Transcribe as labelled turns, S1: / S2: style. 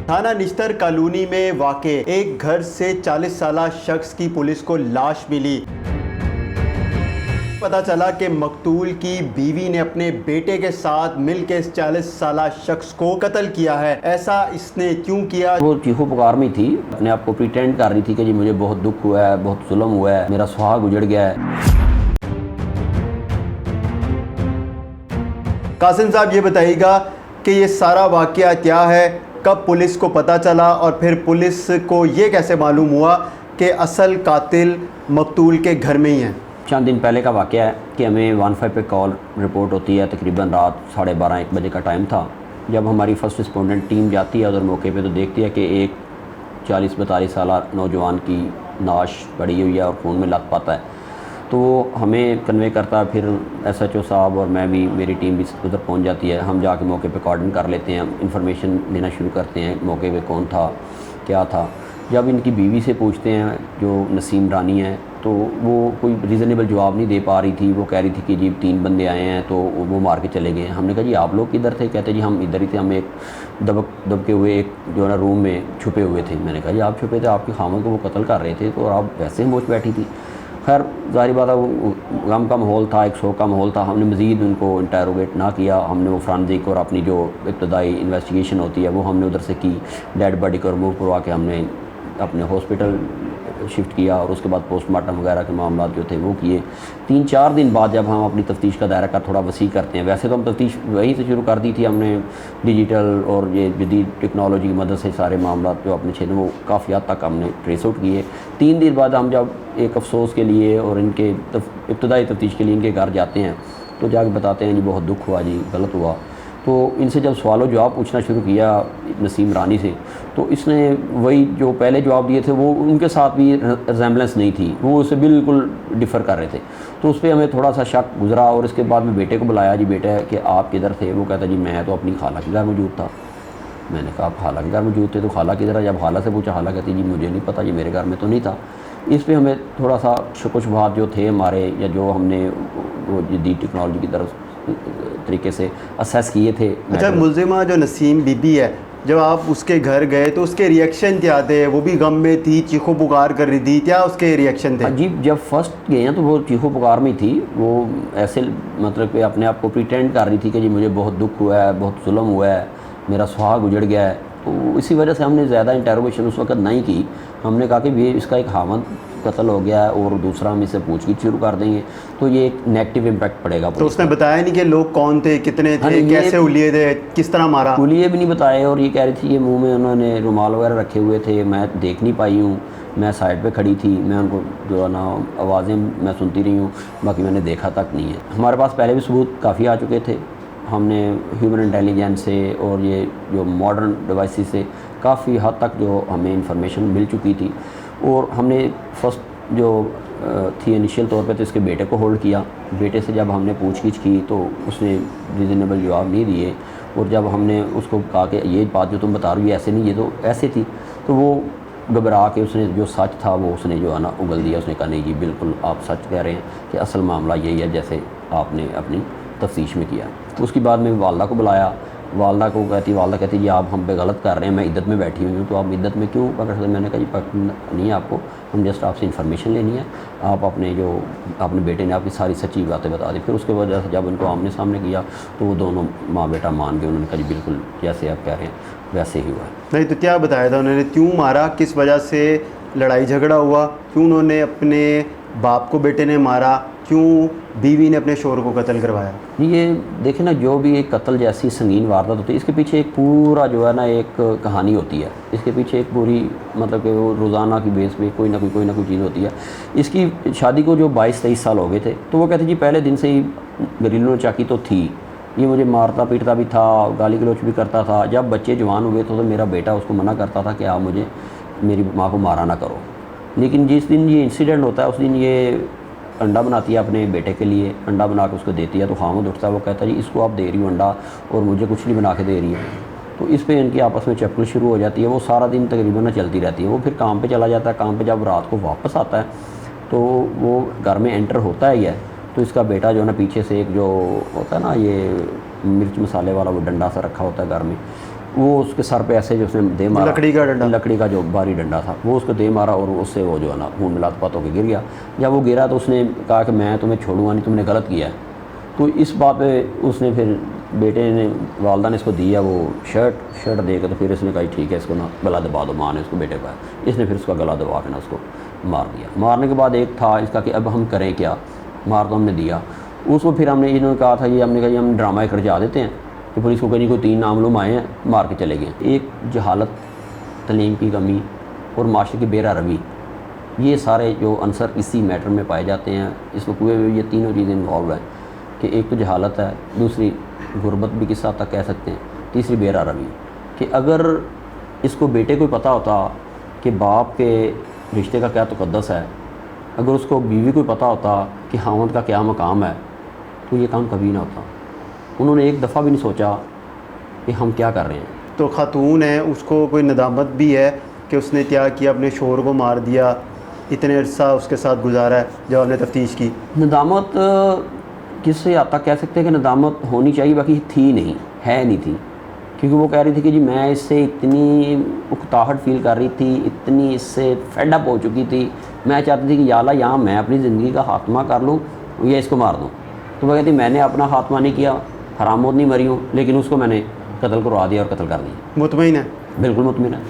S1: थाना निश्तर कॉलोनी में वाक़ एक घर से 40 साला शख्स की पुलिस को लाश मिली। पता चला कि मकतूल की बीवी ने अपने बेटे के साथ मिलकर इस 40 साला शख्स को कत्ल किया है। ऐसा इसने क्यों किया?
S2: वो चीखो पुकार में थी, अपने आप को प्रिटेंड कर रही थी कि जी मुझे बहुत दुख हुआ है, बहुत जुल्म हुआ है, मेरा सुहाग उजड़ गया है।
S1: कासिम साहब ये बताइएगा कि ये सारा वाक़या क्या है, कब पुलिस को पता चला और फिर पुलिस को ये कैसे मालूम हुआ कि असल कातिल मकतूल के घर में ही है?
S2: चंद दिन पहले का वाक़या है कि हमें 15 पे कॉल रिपोर्ट होती है, तकरीबन रात 12:30-1 बजे का टाइम था। जब हमारी फर्स्ट रिस्पोंडेंट टीम जाती है उधर मौके पे तो देखती है कि एक 40-42 साल नौजवान की नाश पड़ी हुई है और खून में लथपथ है। तो वो हमें कन्वे करता है, फिर SHO साहब और मैं भी, मेरी टीम भी उधर पहुंच जाती है। हम जाके मौके पे कोऑर्डिन कर लेते हैं, इंफॉर्मेशन लेना शुरू करते हैं, मौके पे कौन था, क्या था। जब इनकी बीवी से पूछते हैं जो नसीम रानी है, तो वो कोई रीज़नेबल जवाब नहीं दे पा रही थी। वो कह रही थी कि जी 3 बंदे आए हैं तो वो मार के चले गए। हमने कहा जी आप लोग किधर थे? कहते जी हम इधर ही थे, हम एक दबके हुए एक जो है ना रूम में छुपे हुए थे। मैंने कहा जी आप छुपे थे, आपके खामन को वो कत्ल कर रहे थे तो आप वैसे होश बैठी थी। खैर ज़ाहिर बात है वो गम का माहौल था, एक शोक का माहौल था। हमने मज़ीद उनको इंटरोगेट ना किया। हमने वो फ्रांजिक और अपनी जो इब्तदाई इन्वेस्टिगेशन होती है वो हमने उधर से की। डेड बॉडी को रिमूव करवा के हमने अपने हॉस्पिटल शिफ्ट किया और उसके बाद पोस्टमार्टम वगैरह के मामला जो थे वो किए। 3-4 दिन बाद जब हम अपनी तफ्तीश का दायरा का थोड़ा वसी करते हैं, वैसे तो हम तफ्तीश वहीं से शुरू कर दी थी। हमने डिजिटल और ये जदीद टेक्नोलॉजी की मदद से सारे मामला जो अपने क्षेत्र में वो काफ़ी हद तक हमने ट्रेस आउट किए। 3 दिन बाद हम जब एक अफसोस के लिए और इनके इब्तदाई तफ्तीश के लिए इनके घर जाते हैं तो जाके बताते हैं जी बहुत दुख हुआ, जी गलत हुआ। तो इनसे जब सवाल जवाब पूछना शुरू किया नसीम रानी से, तो इसने वही जो पहले जवाब दिए थे वो उनके साथ भी रिजेम्बलेंस नहीं थी, वो उसे बिल्कुल डिफ़र कर रहे थे। तो उस पर हमें थोड़ा सा शक गुजरा और इसके बाद में बेटे को बुलाया, जी बेटा कि आप किधर थे? वो कहता जी मैं तो अपनी खाला के घर मौजूद था। मैंने कहा आप खाला के घर मौजूद थे तो खाला किधर है? जब खाला से पूछा, खाला कहती जी मुझे नहीं पता, जी मेरे घर में तो नहीं था। इस पे हमें थोड़ा सा कुछ बात जो थे हमारे या जो हमने वो जदीद टेक्नोलॉजी की तरफ तरीके से असेस किए थे।
S1: अच्छा, मुलजिमा जो नसीम बीबी है, जब आप उसके घर गए तो उसके रिएक्शन क्या थे? वो भी गम में थी, चीखो पुकार कर रही थी, क्या उसके रिएक्शन थे?
S2: जी जब फर्स्ट गए हैं तो वो चीखो पुकार में थी। वो ऐसे मतलब कि अपने आप को प्रिटेंड कर रही थी कि जी मुझे बहुत दुख हुआ है, बहुत जुल्म हुआ है, मेरा सुहाग उजड़ गया है। तो इसी वजह से हमने ज़्यादा इंटरोगेशन उस वक्त नहीं की। हमने कहा कि ये इसका एक खामन कत्ल हो गया है और दूसरा हम इसे पूछगिछ शुरू कर देंगे तो ये एक नेगेटिव इम्पैक्ट पड़ेगा।
S1: तो उसने बताया नहीं कि लोग कौन थे, कितने थे, कैसे उलिए थे, किस तरह मारा?
S2: उलिए भी नहीं बताए और ये कह रही थी ये मुंह में उन्होंने रुमाल वगैरह रखे हुए थे, मैं देख नहीं पाई हूँ, मैं साइड पे खड़ी थी, मैं उनको जो है ना आवाज़ें मैं सुनती रही हूँ, बाकी मैंने देखा तक नहीं है। हमारे पास पहले भी सबूत काफ़ी आ चुके थे। हमने ह्यूमन इंटेलिजेंस से और ये जो मॉडर्न डिवाइसेस से काफ़ी हद तक जो हमें इंफॉर्मेशन मिल चुकी थी। और हमने फर्स्ट जो थी इनिशियल तौर पे तो इसके बेटे को होल्ड किया। बेटे से जब हमने पूछगिछ की तो उसने रीज़नेबल जवाब नहीं दिए और जब हमने उसको कहा कि ये बात जो तुम बता रही हो ऐसे नहीं, ये तो ऐसे थी, तो वो घबरा के उसने जो सच था वो उसने जो है ना उगल दिया। उसने कहा नहीं जी बिल्कुल आप सच कह रहे हैं कि असल मामला यही है जैसे आपने अपनी तफ्तीश में किया। तो उसके बाद में वालदा को बुलाया। वालदा कहती जी आप हम पे गलत कर रहे हैं, मैं इद्दत में बैठी हुई हूँ तो आप इद्दत में क्यों पकड़ सकते? मैंने कहा जी पकड़ नहीं है आपको, हम जस्ट आपसे इन्फॉर्मेशन लेनी है। आप अपने बेटे ने आपकी सारी सच्ची बातें बता दी। फिर उसके वजह से जब उनको आमने सामने किया तो वो दोनों माँ बेटा मान गए। उन्होंने कहा जी बिल्कुल जैसे आप कह रहे हैं वैसे ही हुआ।
S1: नहीं तो क्या बताया था उन्होंने, क्यों मारा, किस वजह से लड़ाई झगड़ा हुआ, क्यों उन्होंने अपने बाप को बेटे ने मारा, क्यों बीवी ने अपने शोहर को कत्ल करवाया?
S2: ये देखें ना, जो भी एक कत्ल जैसी संगीन वारदात होती है इसके पीछे एक पूरा जो है ना एक कहानी होती है। इसके पीछे एक पूरी मतलब कि वो रोज़ाना की बेस पे कोई ना कोई चीज़ होती है। इसकी शादी को जो 22-23 साल हो गए थे तो वो कहते जी पहले दिन से ही घरेलू चाकी तो थी, ये मुझे मारता पीटता भी था, गाली गलौच भी करता था। जब बच्चे जवान हुए तो मेरा बेटा उसको मना करता था कि आप मुझे मेरी माँ को मारा ना करो। लेकिन जिस दिन ये इंसिडेंट होता है उस दिन ये अंडा बनाती है अपने बेटे के लिए, अंडा बना के उसको देती है तो खामद उठता है। वो कहता है जी इसको आप दे रही हो अंडा और मुझे कुछ नहीं बना के दे रही है। तो इस पे इनकी आपस में चक्कर शुरू हो जाती है। वो सारा दिन तकरीबन चलती रहती है। वो फिर काम पे चला जाता है, काम पे जब रात को वापस आता है तो वो घर में एंटर होता ही है तो इसका बेटा जो है ना पीछे से एक जो होता है ना ये मिर्च मसाले वाला वो डंडा सा रखा होता है घर में, وہ اس کے سر پہ ایسے جو اس نے دے مارا،
S1: لکڑی کا ڈنڈا،
S2: لکڑی کا جو بھاری ڈنڈا تھا وہ اس کو دے مارا اور اس سے وہ جو ہے نا خون ملات پات ہو کے گر گیا. جب وہ گرا تو اس نے کہا کہ میں تمہیں چھوڑوں گا نہیں، تم نے غلط کیا ہے. تو اس بات پہ اس نے پھر بیٹے نے، والدہ نے اس کو دیا وہ شرٹ دے کے، تو پھر اس نے کہا ٹھیک ہے اس کو نا گلا دبا دو. ماں نے اس کو بیٹے کا، اس نے پھر اس کا گلا دبا کے نا اس کو مار دیا. مارنے کے بعد ایک تھا اس کا کہ اب ہم کریں کیا، مار تو ہم نے دیا. اس کو پھر ہم نے انہوں نے کہا تھا یہ ہم نے کہا یہ ہم ڈرامہ کر جا دیتے ہیں کہ پولیس کو کہیں کوئی 3 نامعلوم آئے ہیں مار کے چلے گئے. ایک جہالت، تعلیم کی کمی اور معاشرے کی بے روی، یہ سارے جو عنصر اسی میٹر میں پائے جاتے ہیں. اس کو پورے یہ تینوں چیزیں انوالو ہیں کہ ایک تو جہالت ہے، دوسری غربت بھی کس حد تک کہہ سکتے ہیں، تیسری بے روی. کہ اگر اس کو بیٹے کو پتہ ہوتا کہ باپ کے رشتے کا کیا تقدس ہے، اگر اس کو بیوی کو پتہ ہوتا کہ خاوند کا کیا مقام ہے، تو یہ کام کبھی نہ ہوتا. انہوں نے ایک دفعہ بھی نہیں سوچا کہ ہم کیا کر رہے ہیں.
S1: تو خاتون ہے، اس کو کوئی ندامت بھی ہے کہ اس نے کیا کیا، اپنے شوہر کو مار دیا، اتنے عرصہ اس کے ساتھ گزارا ہے جب ہم نے تفتیش کی؟
S2: ندامت کس سے آتا کہہ سکتے ہیں کہ ندامت ہونی چاہیے، باقی تھی نہیں، ہے نہیں تھی. کیونکہ وہ کہہ رہی تھی کہ جی میں اس سے اتنی اکتاہٹ فیل کر رہی تھی، اتنی اس سے فیڈ اپ ہو چکی تھی، میں چاہتی تھی کہ یا اللہ یہاں میں اپنی زندگی کا خاتمہ کر لوں یا اس کو مار دوں. تو وہ کہتی میں نے اپنا خاتمہ نہیں کیا، حرام موت نہیں مری ہوں، لیکن اس کو میں نے قتل کروا دیا اور قتل کر دیا.
S1: مطمئن ہے؟
S2: بالکل مطمئن ہے.